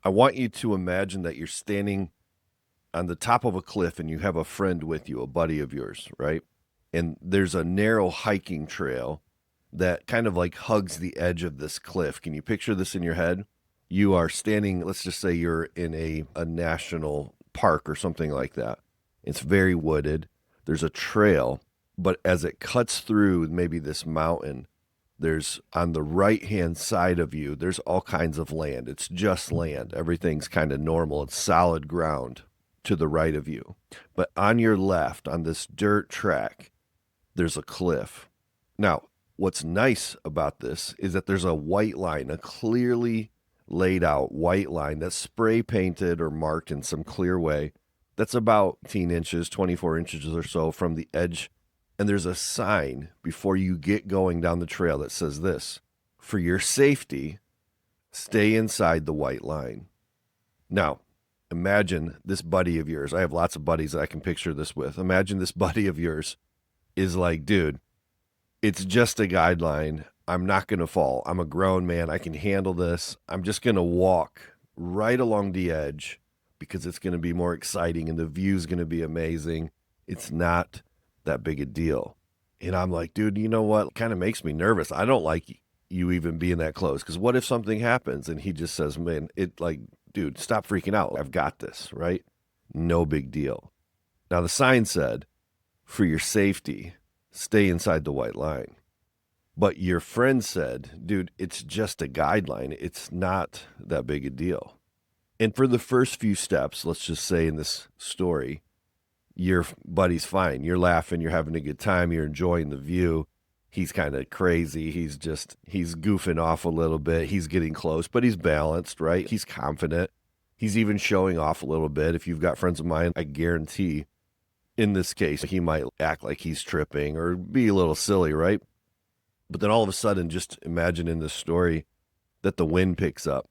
I want you to imagine that you're standing on the top of a cliff and you have a friend with you, a buddy of yours, right? And there's a narrow hiking trail that kind of like hugs the edge of this cliff. Can you picture this in your head? You are standing, let's just say you're in a national park or something like that. It's very wooded. There's a trail, but as it cuts through maybe this mountain, there's on the right hand side of you, there's all kinds of land. It's just land. Everything's kind of normal. It's solid ground to the right of you. But on your left, on this dirt track, there's a cliff. Now, what's nice about this is that there's a white line, a clearly laid out white line that's spray painted or marked in some clear way. That's about 18 inches, 24 inches or so from the edge. And there's a sign before you get going down the trail that says this: for your safety, stay inside the white line. Now, imagine this buddy of yours. I have lots of buddies that I can picture this with. Imagine this buddy of yours is like, dude, it's just a guideline. I'm not going to fall. I'm a grown man. I can handle this. I'm just going to walk right along the edge because it's going to be more exciting and the view's going to be amazing. It's not that big a deal. And I'm like, dude, you know what? It kind of makes me nervous. I don't like you even being that close because what if something happens? And he just says, man, dude, stop freaking out. I've got this, right? No big deal. Now, the sign said, for your safety, stay inside the white line. But your friend said, dude, it's just a guideline. It's not that big a deal. And for the first few steps, let's just say in this story, your buddy's fine. You're laughing. You're having a good time. You're enjoying the view. He's kind of crazy. He's goofing off a little bit. He's getting close, but he's balanced, right? He's confident. He's even showing off a little bit. If you've got friends of mine, I guarantee in this case, he might act like he's tripping or be a little silly, right? But then all of a sudden, just imagine in this story that the wind picks up,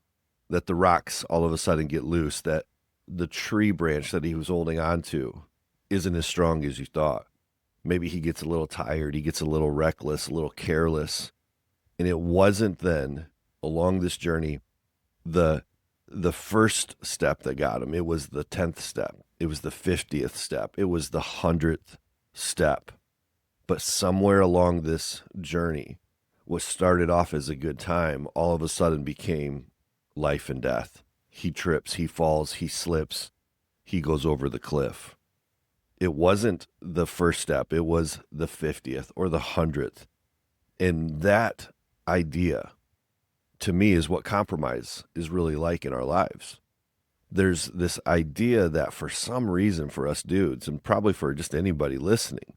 that the rocks all of a sudden get loose, that the tree branch that he was holding on to isn't as strong as you thought. Maybe he gets a little tired, he gets a little reckless, a little careless. And it wasn't then along this journey the first step that got him. It was the 10th step. It was the 50th step. It was the 100th step. But somewhere along this journey, what started off as a good time, all of a sudden became life and death. He trips, he falls, he slips, he goes over the cliff. It wasn't the first step. It was the 50th or the 100th. And that idea, to me, is what compromise is really like in our lives. There's this idea that for some reason for us dudes, and probably for just anybody listening,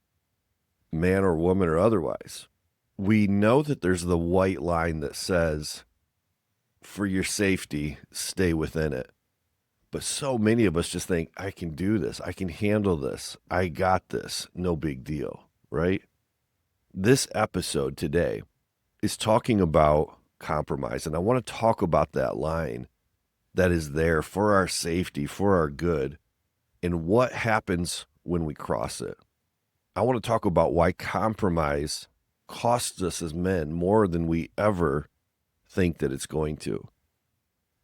man or woman or otherwise, we know that there's the white line that says, for your safety, stay within it. But so many of us just think, I can do this. I can handle this. I got this. No big deal, right? This episode today is talking about compromise. And I want to talk about that line that is there for our safety, for our good, and what happens when we cross it. I want to talk about why compromise costs us as men more than we ever think that it's going to.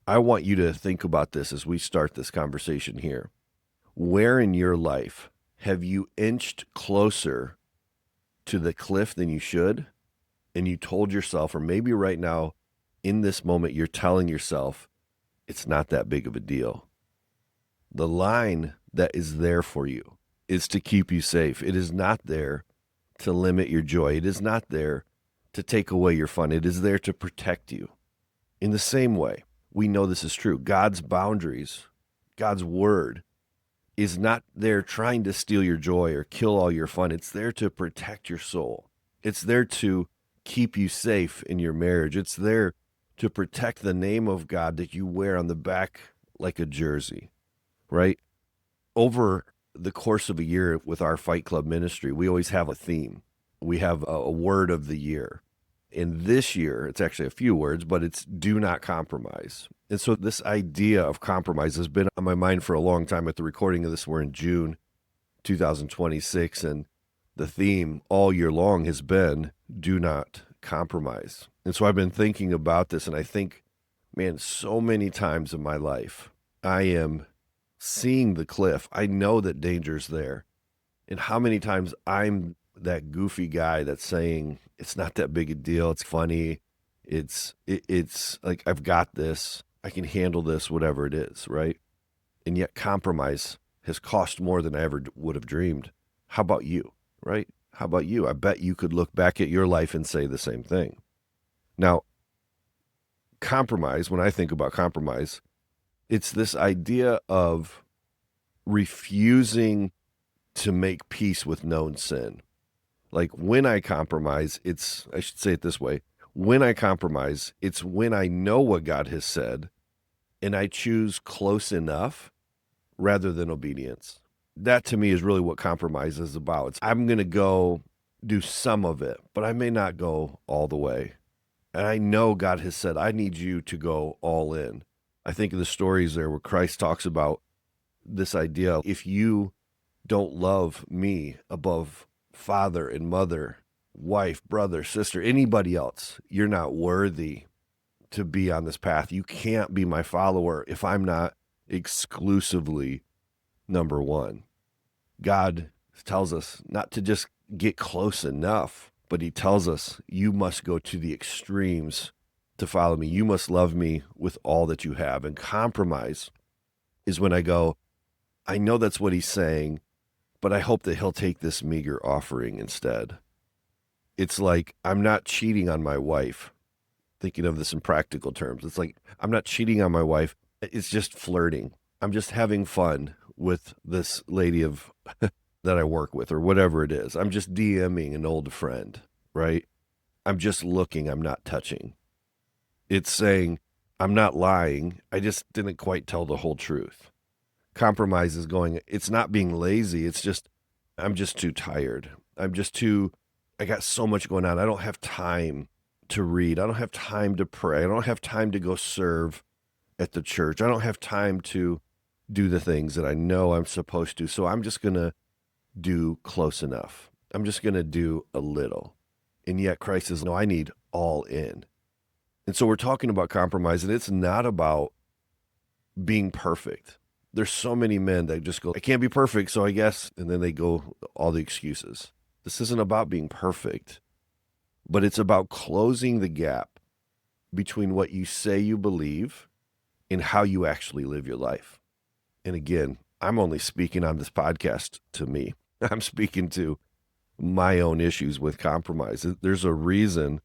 I want you to think about this as we start this conversation here. Where in your life have you inched closer to the cliff than you should? And you told yourself, or maybe right now in this moment, you're telling yourself, it's not that big of a deal. The line that is there for you is to keep you safe. It is not there to limit your joy. It is not there to take away your fun. It is there to protect you. In the same way, we know this is true. God's boundaries, God's word is not there trying to steal your joy or kill all your fun. It's there to protect your soul. It's there to keep you safe in your marriage. It's there to protect the name of God that you wear on the back like a jersey, right? Over the course of a year with our Fight Club ministry, we always have a theme. We have a word of the year. And this year, it's actually a few words, but it's do not compromise. And so this idea of compromise has been on my mind for a long time. At the recording of this, we're in June 2026, and the theme all year long has been do not compromise. And so I've been thinking about this, and I think Man, so many times in my life, I am seeing the cliff. I know that danger's there. And how many times I'm that goofy guy that's saying, it's not that big a deal. It's funny. It's like, I've got this. I can handle this, whatever it is, right? And yet compromise has cost more than I ever would have dreamed. How about you, right? How about you? I bet you could look back at your life and say the same thing. Now, compromise, when I think about compromise, it's this idea of refusing to make peace with known sin. Like when I compromise, I should say it this way. When I compromise, it's when I know what God has said and I choose close enough rather than obedience. That to me is really what compromise is about. I'm going to go do some of it, but I may not go all the way. And I know God has said, I need you to go all in. I think of the stories there where Christ talks about this idea. If you don't love me above father and mother, wife, brother, sister, anybody else, you're not worthy to be on this path. You can't be my follower if I'm not exclusively number one. God tells us not to just get close enough, but he tells us you must go to the extremes to follow me. You must love me with all that you have. And compromise is when I go, I know that's what he's saying, but I hope that he'll take this meager offering instead. It's like I'm not cheating on my wife. Thinking of this in practical terms, it's like I'm not cheating on my wife. It's just flirting. I'm just having fun with this lady that I work with or whatever it is. I'm just DMing an old friend, right? I'm just looking. I'm not touching. It's saying I'm not lying. I just didn't quite tell the whole truth. Compromise is going, it's not being lazy. It's just, I'm just too tired. I got so much going on. I don't have time to read. I don't have time to pray. I don't have time to go serve at the church. I don't have time to do the things that I know I'm supposed to. So I'm just going to do close enough. I'm just going to do a little. And yet Christ says, no, I need all in. And so we're talking about compromise, and it's not about being perfect. There's so many men that just go, I can't be perfect, so I guess, and then they go all the excuses. This isn't about being perfect, but it's about closing the gap between what you say you believe and how you actually live your life. And again, I'm only speaking on this podcast to me. I'm speaking to my own issues with compromise. There's a reason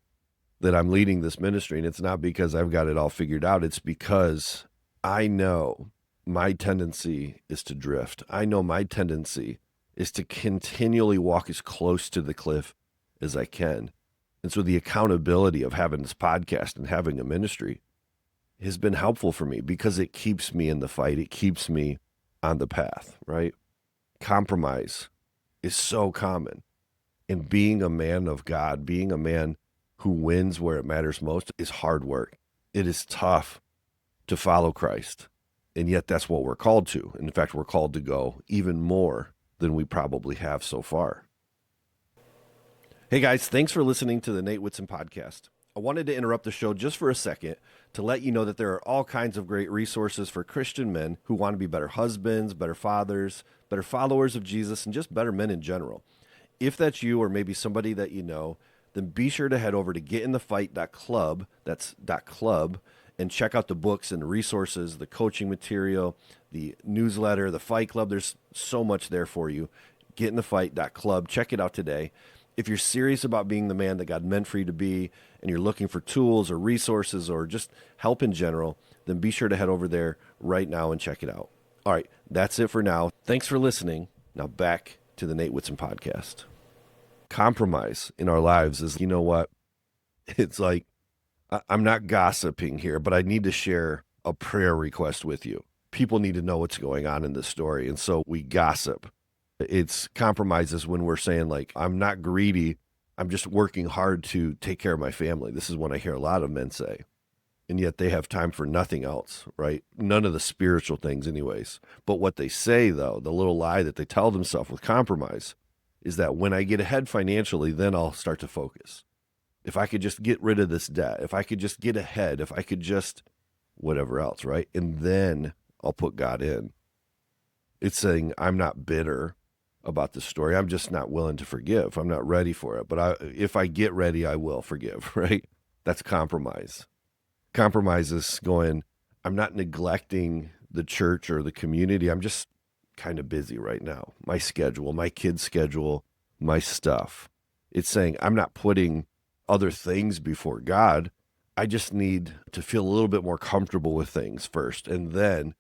that I'm leading this ministry, and it's not because I've got it all figured out. It's because I know my tendency is to drift. I know my tendency is to continually walk as close to the cliff as I can. And so the accountability of having this podcast and having a ministry has been helpful for me because it keeps me in the fight. It keeps me on the path, right? Compromise is so common. And being a man of God, being a man who wins where it matters most is hard work. It is tough to follow Christ. And yet that's what we're called to. And in fact, we're called to go even more than we probably have so far. Hey guys, thanks for listening to the Nate Whitson podcast. I wanted to interrupt the show just for a second to let you know that there are all kinds of great resources for Christian men who want to be better husbands, better fathers, better followers of Jesus, and just better men in general. If that's you or maybe somebody that you know, then be sure to head over to getinthefight.club, that's .club, and check out the books and the resources, the coaching material, the newsletter, the Fight Club. There's so much there for you. Getinthefight.club. Check it out today. If you're serious about being the man that God meant for you to be and you're looking for tools or resources or just help in general, then be sure to head over there right now and check it out. All right, that's it for now. Thanks for listening. Now back to the Nate Whitson podcast. Compromise in our lives is, you know what? It's like, I'm not gossiping here, but I need to share a prayer request with you. People need to know what's going on in this story, and so we gossip. It's compromises when we're saying, like, I'm not greedy. I'm just working hard to take care of my family. This is what I hear a lot of men say. And yet they have time for nothing else, right? None of the spiritual things anyways. But what they say, though, the little lie that they tell themselves with compromise is that when I get ahead financially, then I'll start to focus. If I could just get rid of this debt, if I could just get ahead, if I could just whatever else, right? And then I'll put God in. It's saying I'm not bitter about the story. I'm just not willing to forgive. I'm not ready for it. But if I get ready, I will forgive, right? That's compromise. Compromise is going, I'm not neglecting the church or the community. I'm just kind of busy right now. My schedule, my kids' schedule, my stuff. It's saying I'm not putting other things before God. I just need to feel a little bit more comfortable with things first, and then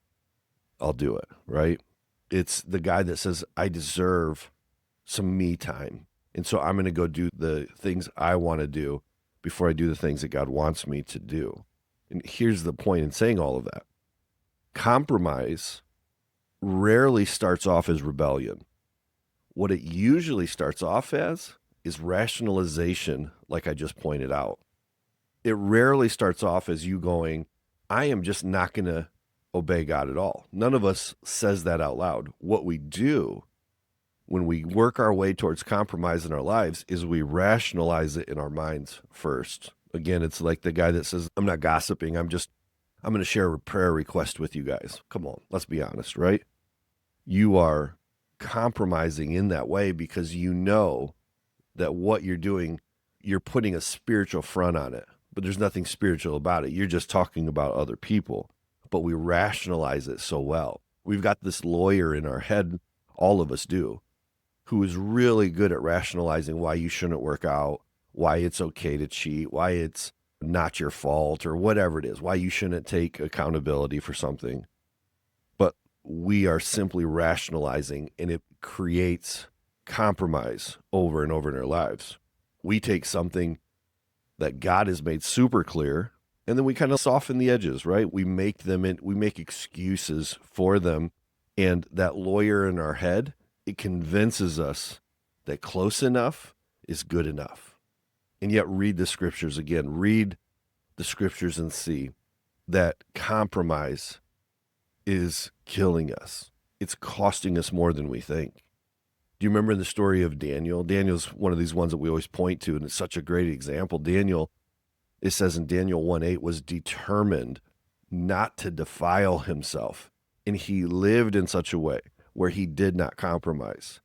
I'll do it, right? It's the guy that says, I deserve some me time. And so I'm going to go do the things I want to do before I do the things that God wants me to do. And here's the point in saying all of that. Compromise rarely starts off as rebellion. What it usually starts off as is rationalization, like I just pointed out. It rarely starts off as you going, I am just not going to obey God at all. None of us says that out loud. What we do when we work our way towards compromise in our lives is we rationalize it in our minds first. Again, it's like the guy that says, I'm not gossiping. I'm going to share a prayer request with you guys. Come on, let's be honest, right? You are compromising in that way because you know that what you're doing, you're putting a spiritual front on it, but there's nothing spiritual about it. You're just talking about other people, but we rationalize it so well. We've got this lawyer in our head, all of us do, who is really good at rationalizing why you shouldn't work out, why it's okay to cheat, why it's not your fault, or whatever it is, why you shouldn't take accountability for something. But we are simply rationalizing, and it creates compromise over and over in our lives. We take something that God has made super clear, and then we kind of soften the edges, right? We make excuses for them. And that lawyer in our head, it convinces us that close enough is good enough. And yet read the scriptures again. Read the scriptures and see that compromise is killing us. It's costing us more than we think. Do you remember the story of Daniel? Daniel's one of these ones that we always point to, and it's such a great example. Daniel, it says in Daniel 1:8, was determined not to defile himself. And he lived in such a way where he did not compromise.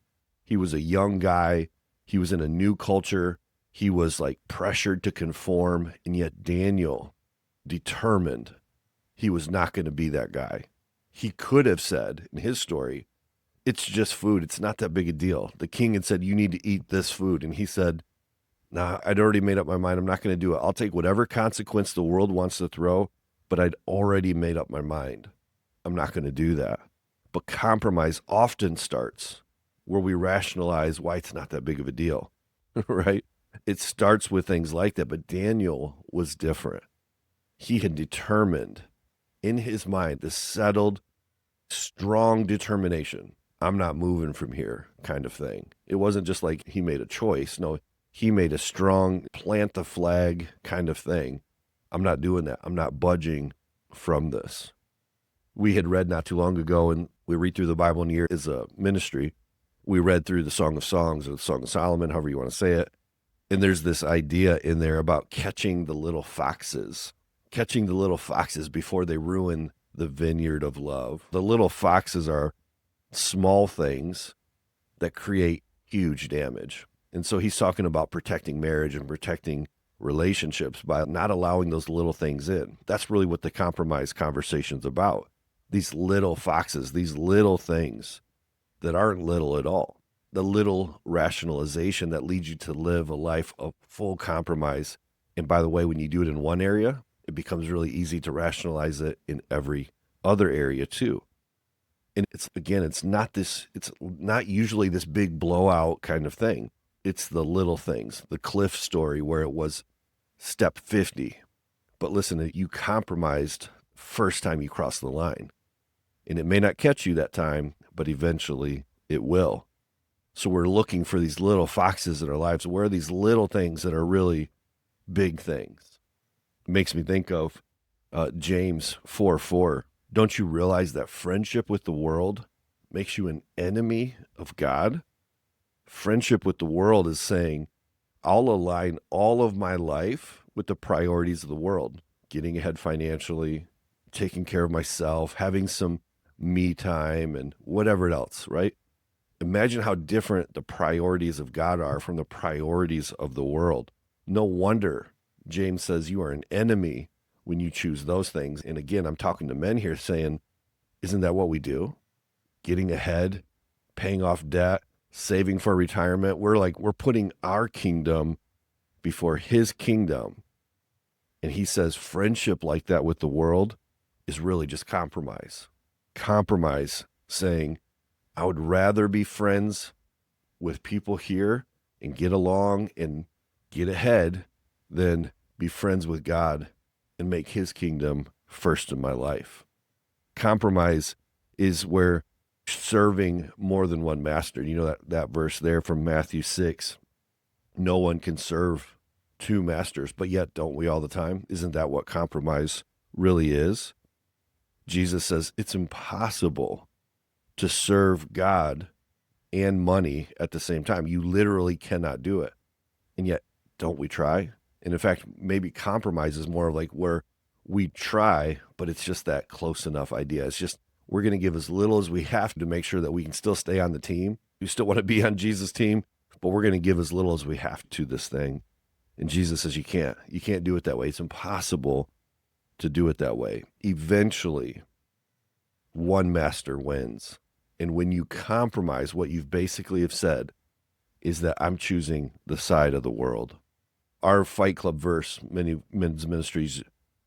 He was a young guy. He was in a new culture. He was like pressured to conform. And yet Daniel determined he was not going to be that guy. He could have said in his story, it's just food. It's not that big a deal. The king had said, you need to eat this food. And he said, nah, I'd already made up my mind. I'm not going to do it. I'll take whatever consequence the world wants to throw, but I'd already made up my mind. I'm not going to do that. But compromise often starts where we rationalize why it's not that big of a deal, right? It starts with things like that. But Daniel was different. He had determined in his mind this settled, strong determination. I'm not moving from here kind of thing. It wasn't just like he made a choice. No, he made a strong plant the flag kind of thing. I'm not doing that. I'm not budging from this. We had read not too long ago, and we read through the Bible in a year as a ministry. We read through the Song of Songs or the Song of Solomon, however you want to say it. And there's this idea in there about catching the little foxes before they ruin the vineyard of love. The little foxes are small things that create huge damage. And so he's talking about protecting marriage and protecting relationships by not allowing those little things in. That's really what the compromise conversation's about. These little foxes, these little things that aren't little at all. The little rationalization that leads you to live a life of full compromise. And by the way, when you do it in one area, it becomes really easy to rationalize it in every other area too. And it's not usually this big blowout kind of thing. It's the little things, the cliff story where it was step 50. But listen, you compromised first time you cross the line. And it may not catch you that time, but eventually it will. So we're looking for these little foxes in our lives. Where are these little things that are really big things? It makes me think of James 4:4. Don't you realize that friendship with the world makes you an enemy of God? Friendship with the world is saying, I'll align all of my life with the priorities of the world, getting ahead financially, taking care of myself, having some me time and whatever else, right? Imagine how different the priorities of God are from the priorities of the world. No wonder James says you are an enemy when you choose those things. And again, I'm talking to men here saying, isn't that what we do? Getting ahead, paying off debt, saving for retirement. We're putting our kingdom before his kingdom. And he says friendship like that with the world is really just compromise. Compromise, saying, I would rather be friends with people here and get along and get ahead than be friends with God and make his kingdom first in my life. Compromise is where serving more than one master. You know that verse there from Matthew 6. No one can serve two masters, but yet don't we all the time? Isn't that what compromise really is? Jesus says it's impossible to serve God and money at the same time. You literally cannot do it. And yet, don't we try? And in fact, maybe compromise is more like where we try, but it's just that close enough idea. It's just we're going to give as little as we have to make sure that we can still stay on the team. We still want to be on Jesus' team, but we're going to give as little as we have to this thing. And Jesus says you can't. You can't do it that way. It's impossible to do it that way. Eventually, one master wins. And when you compromise, what you've basically have said is that I'm choosing the side of the world. Our Fight Club verse, many men's ministries,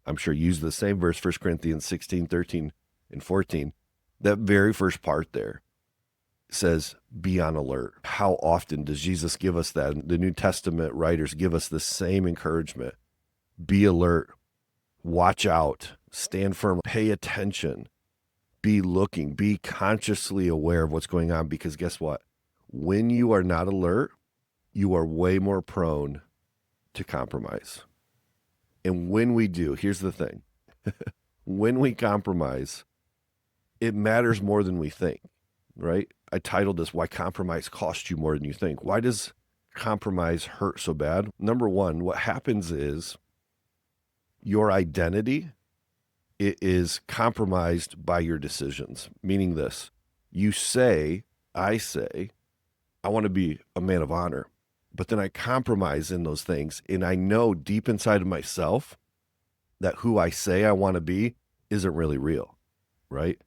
I'm sure, use the same verse, 1 Corinthians 16, 13, and 14. That very first part there says, be on alert. How often does Jesus give us that? The New Testament writers give us the same encouragement. Be alert. Watch out. Stand firm. Pay attention. Be looking. Be consciously aware of what's going on, because guess what? When you are not alert, you are way more prone to compromise. And when we do, here's the thing. When we compromise, it matters more than we think, right? I titled this, Why Compromise Costs You More Than You Think. Why does compromise hurt so bad? Number one, what happens is your identity, it is compromised by your decisions, meaning this. You say, I say, I want to be a man of honor, but then I compromise in those things. And I know deep inside of myself that who I say I want to be isn't really real, right?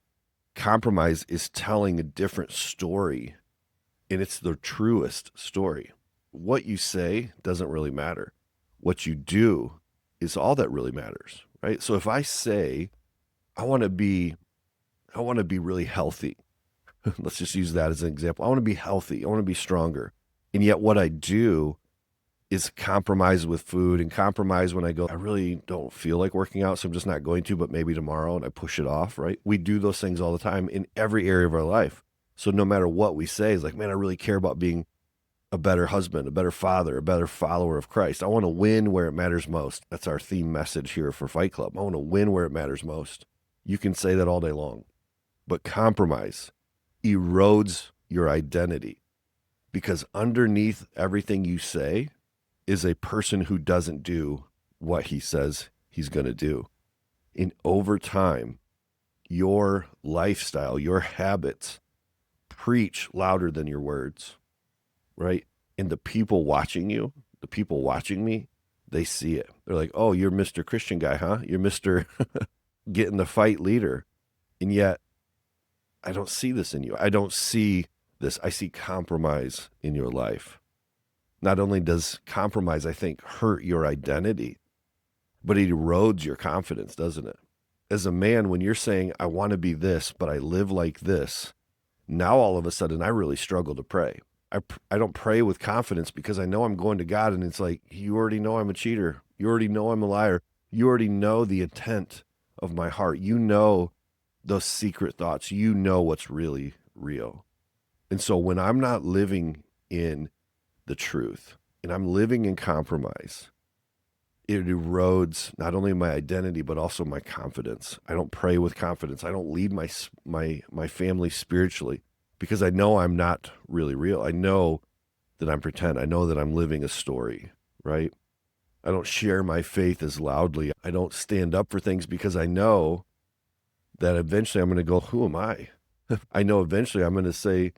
Compromise is telling a different story, and it's the truest story. What you say doesn't really matter. What you do is all that really matters, right? So if I say, I want to be really healthy. Let's just use that as an example. I want to be healthy. I want to be stronger. And yet what I do is compromise with food and compromise when I go, I really don't feel like working out, so I'm just not going to, but maybe tomorrow, and I push it off, right? We do those things all the time in every area of our life. So no matter what we say, it's like, man, I really care about being a better husband, a better father, a better follower of Christ. I want to win where it matters most. That's our theme message here for Fight Club. I want to win where it matters most. You can say that all day long, but compromise erodes your identity, because underneath everything you say is a person who doesn't do what he says he's going to do. And over time, your lifestyle, your habits preach louder than your words, right? And the people watching you, the people watching me, they see it. They're like, oh, you're Mr. Christian guy, huh? You're Mr. Get in the fight leader. And yet, I don't see this in you. I don't see this. I see compromise in your life. Not only does compromise, I think, hurt your identity, but it erodes your confidence, doesn't it? As a man, when you're saying, I want to be this, but I live like this, now all of a sudden I really struggle to pray. I don't pray with confidence because I know I'm going to God, and it's like, you already know I'm a cheater. You already know I'm a liar. You already know the intent of my heart. You know those secret thoughts. You know what's really real. And so when I'm not living in the truth and I'm living in compromise, it erodes not only my identity, but also my confidence. I don't pray with confidence. I don't lead my family spiritually because I know I'm not really real. I know that I'm pretend. I know that I'm living a story, right? I don't share my faith as loudly. I don't stand up for things because I know that eventually I'm going to go, who am I? I know eventually I'm going to say,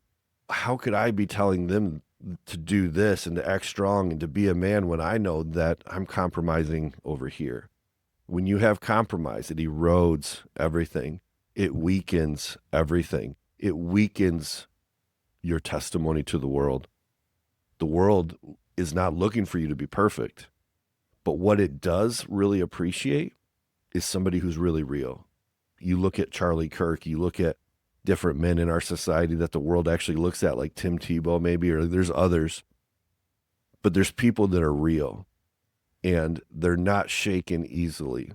how could I be telling them to do this and to act strong and to be a man when I know that I'm compromising over here? When you have compromise, it erodes everything. It weakens everything. It weakens your testimony to the world. The world is not looking for you to be perfect. But what it does really appreciate is somebody who's really real. You look at Charlie Kirk, you look at different men in our society that the world actually looks at, like Tim Tebow maybe, or there's others. But there's people that are real and they're not shaken easily.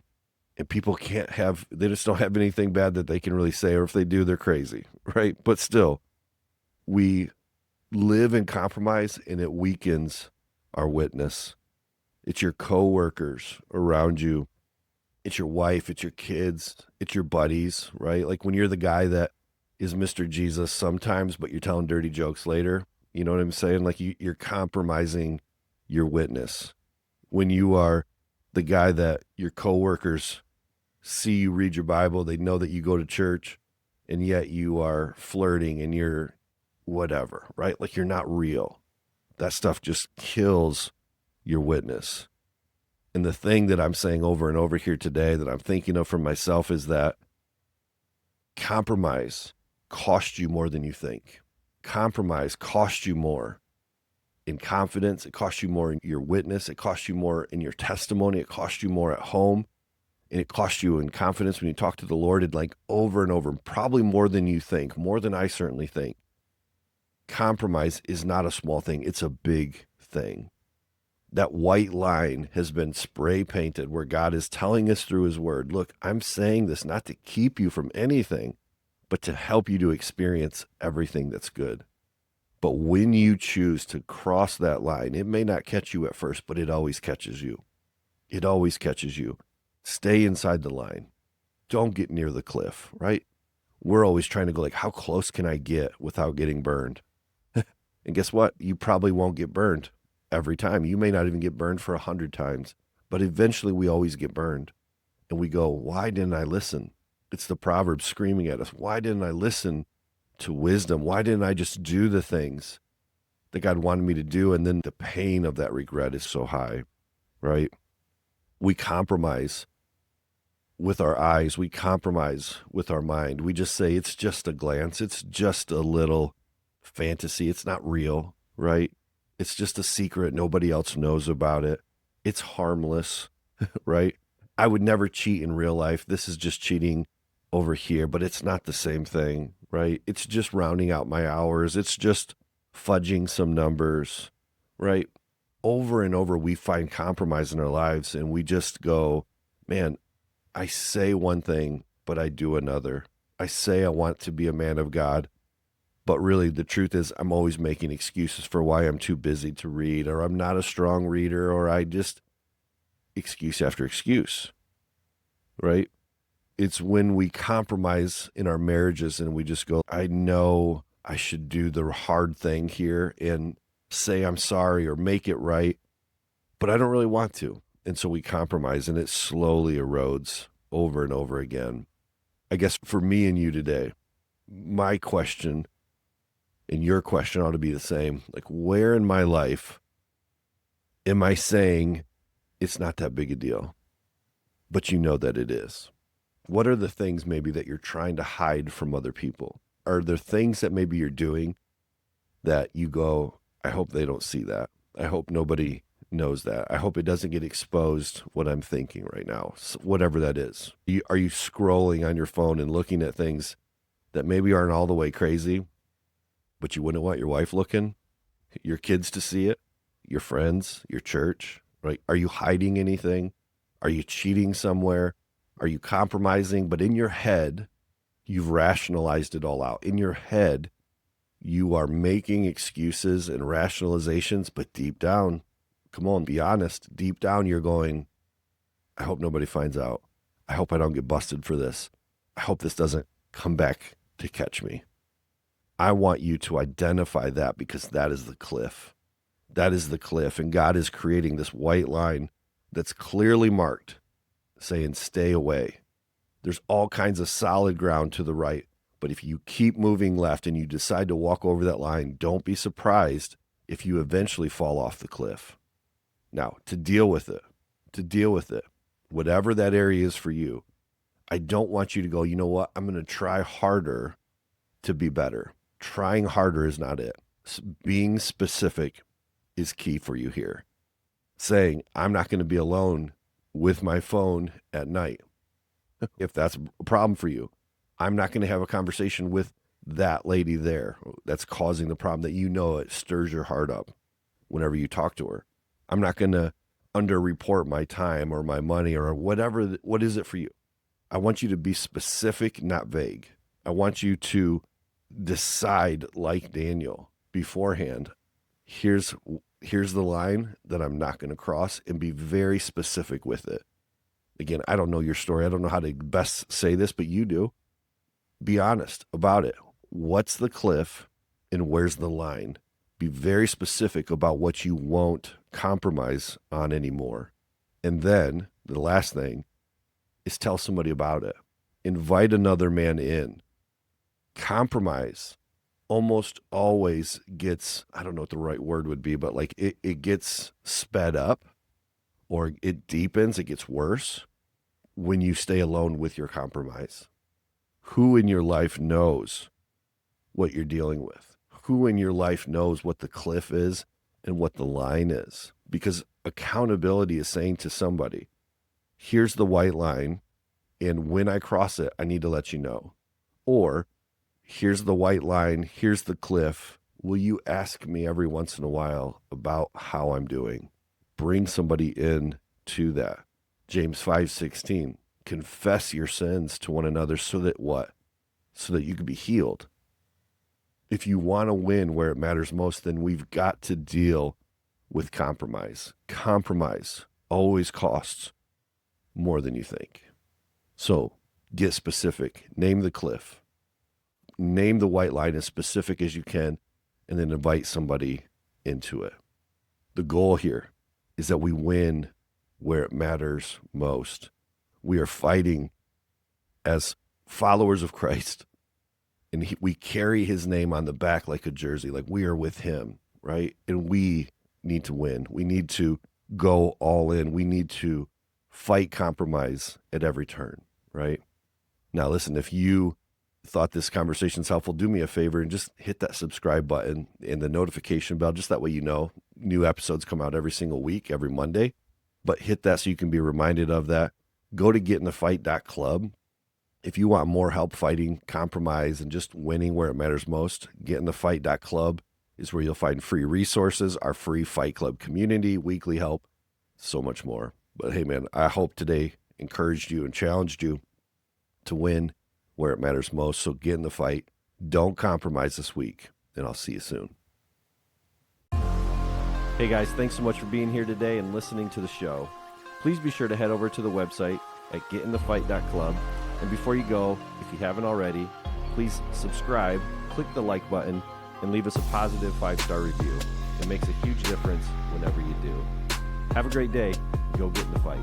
And people they just don't have anything bad that they can really say, or if they do, they're crazy, right? But still, we live in compromise and it weakens our witness. It's your coworkers around you. It's your wife, it's your kids, it's your buddies, right? Like when you're the guy that is Mr. Jesus sometimes, but you're telling dirty jokes later. You know what I'm saying? Like you're compromising your witness. When you are the guy that your coworkers see you read your Bible, they know that you go to church, and yet you are flirting and you're whatever, right? Like you're not real. That stuff just kills your witness. And the thing that I'm saying over and over here today that I'm thinking of for myself is that compromise costs you more than you think. Compromise costs you more in confidence. It costs you more in your witness. It costs you more in your testimony. It costs you more at home. And it costs you in confidence when you talk to the Lord, and like over and over, probably more than you think, more than I certainly think. Compromise is not a small thing. It's a big thing. That white line has been spray painted where God is telling us through his word, look, I'm saying this not to keep you from anything, but to help you to experience everything that's good. But when you choose to cross that line, it may not catch you at first, but it always catches you. It always catches you. Stay inside the line. Don't get near the cliff, right? We're always trying to go like, how close can I get without getting burned? And guess what? You probably won't get burned every time. You may not even get burned for 100 times, but eventually we always get burned. And we go, why didn't I listen? It's the Proverbs screaming at us. Why didn't I listen to wisdom? Why didn't I just do the things that God wanted me to do? And then the pain of that regret is so high, right? We compromise with our eyes. We compromise with our mind. We just say, it's just a glance. It's just a little fantasy. It's not real, right? It's just a secret. Nobody else knows about it. It's harmless, right? I would never cheat in real life. This is just cheating over here, but it's not the same thing, right? It's just rounding out my hours. It's just fudging some numbers, right? Over and over, we find compromise in our lives and we just go, man, I say one thing, but I do another. I say I want to be a man of God, but really the truth is I'm always making excuses for why I'm too busy to read, or I'm not a strong reader, or I just excuse after excuse, right? It's when we compromise in our marriages and we just go, I know I should do the hard thing here and say I'm sorry or make it right, but I don't really want to. And so we compromise and it slowly erodes over and over again. I guess for me and you today, my question and your question ought to be the same. Like, where in my life am I saying it's not that big a deal, but you know that it is? What are the things maybe that you're trying to hide from other people? Are there things that maybe you're doing that you go, I hope they don't see that. I hope nobody knows that. I hope it doesn't get exposed what I'm thinking right now, whatever that is. Are you scrolling on your phone and looking at things that maybe aren't all the way crazy, but you wouldn't want your wife looking, your kids to see it, your friends, your church, right? Are you hiding anything? Are you cheating somewhere? Are you compromising? But in your head, you've rationalized it all out. In your head, you are making excuses and rationalizations, but deep down, come on, be honest. Deep down, you're going, I hope nobody finds out. I hope I don't get busted for this. I hope this doesn't come back to catch me. I want you to identify that because that is the cliff. That is the cliff. And God is creating this white line that's clearly marked, saying, stay away. There's all kinds of solid ground to the right. But if you keep moving left and you decide to walk over that line, don't be surprised if you eventually fall off the cliff. Now, to deal with it, whatever that area is for you, I don't want you to go, you know what, I'm going to try harder to be better. Trying harder is not it. Being specific is key for you here. Saying, I'm not going to be alone with my phone at night. If that's a problem for you, I'm not going to have a conversation with that lady there that's causing the problem that it stirs your heart up whenever you talk to her. I'm not going to underreport my time or my money or whatever. What is it for you? I want you to be specific, not vague. I want you to decide, like Daniel, beforehand. Here's the line that I'm not going to cross, and be very specific with it. Again, I don't know your story. I don't know how to best say this, but you do. Be honest about it. What's the cliff and where's the line? Be very specific about what you won't compromise on anymore. And then the last thing is tell somebody about it. Invite another man in. Compromise almost always gets, I don't know what the right word would be, but like it gets sped up, or it deepens, it gets worse when you stay alone with your compromise. Who in your life knows what you're dealing with? Who in your life knows what the cliff is and what the line is? Because accountability is saying to somebody, here's the white line, and when I cross it, I need to let you know. Or, here's the white line, here's the cliff. Will you ask me every once in a while about how I'm doing? Bring somebody in to that. James 5:16, confess your sins to one another so that what? So that you can be healed. If you want to win where it matters most, then we've got to deal with compromise. Compromise always costs more than you think. So get specific. Name the cliff. Name the white line as specific as you can, and then invite somebody into it. The goal here is that we win where it matters most. We are fighting as followers of Christ, and we carry his name on the back like a jersey, like we are with him, right? And we need to win. We need to go all in. We need to fight compromise at every turn, right? Now, listen, if you thought this conversation is helpful, do me a favor and just hit that subscribe button and the notification bell. Just that way you know new episodes come out every single week, every Monday. But hit that so you can be reminded of that. Go to getinthefight.club. If you want more help fighting compromise and just winning where it matters most, getinthefight.club is where you'll find free resources, our free Fight Club community, weekly help, so much more. But hey, man, I hope today encouraged you and challenged you to win where it matters most. So get in the fight. Don't compromise this week, and I'll see you soon. Hey guys, thanks so much for being here today and listening to the show. Please be sure to head over to the website at getinthefight.club. And before you go, if you haven't already, please subscribe, click the like button, and leave us a positive 5-star review. It makes a huge difference whenever you do. Have a great day. Go get in the fight.